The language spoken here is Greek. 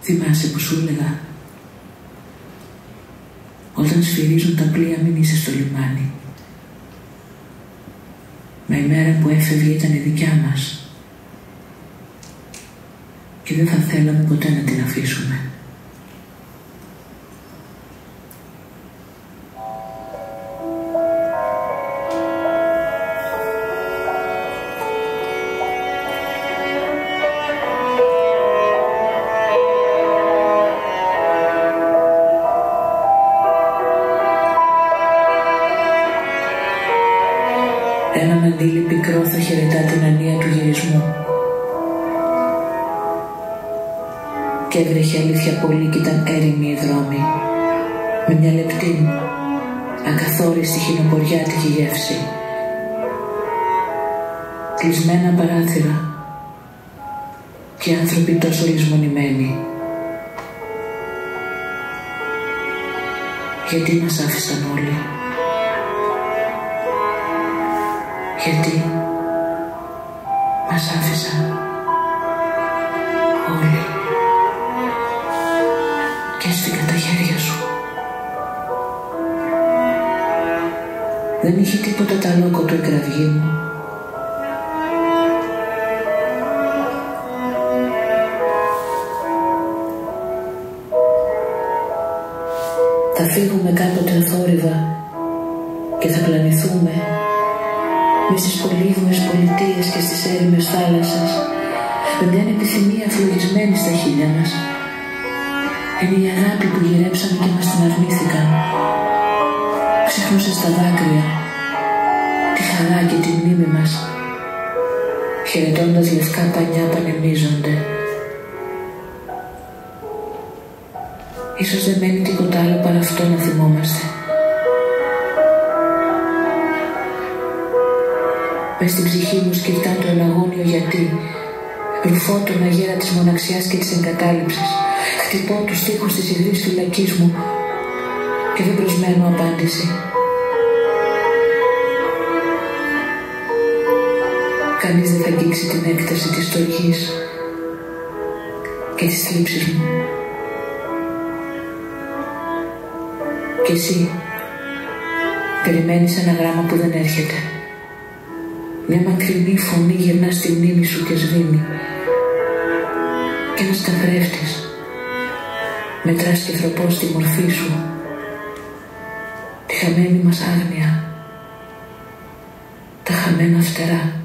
Θυμάσαι που σου έλεγα? Όταν σφυρίζουν τα πλοία μην είσαι στο λιμάνι. Μα η μέρα που έφευγε ήταν η δικιά μας και δεν θα θέλαμε ποτέ να την αφήσουμε. Ένα μαντίλι πικρό θα χαιρετά την ανία του γυρισμού. Και έβρεχε αλήθεια πολύ κι ήταν έρημη η δρόμη, με μια λεπτή, ακαθόριστη χινοποριάτικη γεύση. Κλεισμένα παράθυρα και άνθρωποι τόσο λησμονημένοι. Γιατί μας άφησαν όλοι? Γιατί μας άφησαν όλοι και έστηκα τα χέρια σου. Δεν είχε τίποτα τα λόκο η κραυγή μου. Θα φύγουμε κάποτε αθόρυβα και θα πλανηθούμε μες στις πολύδουμες πολιτείες και στις έρημες θάλασσες, με μια επιθυμία φλογισμένη στα χείλια μας. Είναι η αγάπη που γυρέψαμε και μας την αρνήθηκαν. Ξεχνούσε στα δάκρυα τη χαρά και τη μνήμη μας, χαιρετώντας λευκά πανιά που ανεμίζονται. Ίσως δεν μένει τίποτα άλλο παρά αυτό να θυμόμαστε. Μες στην ψυχή μου σκεφτά το εναγώνιο γιατί. Ρουφώ τον αγέρα της μοναξιάς και της εγκατάλειψης. Χτυπώ τους τοίχους της υγρής φυλακής μου και δεν προσμένω απάντηση. Κανείς δεν θα αγγίξει την έκταση της στοργής και της θλίψης μου. Και εσύ περιμένεις ένα γράμμα που δεν έρχεται. Μια μακρινή φωνή γυρνά στη μνήμη σου και σβήνει. Και ένας καθρέφτης μετράς και θροπός τη μορφή σου, τη χαμένη μας άγνοια, τα χαμένα φτερά.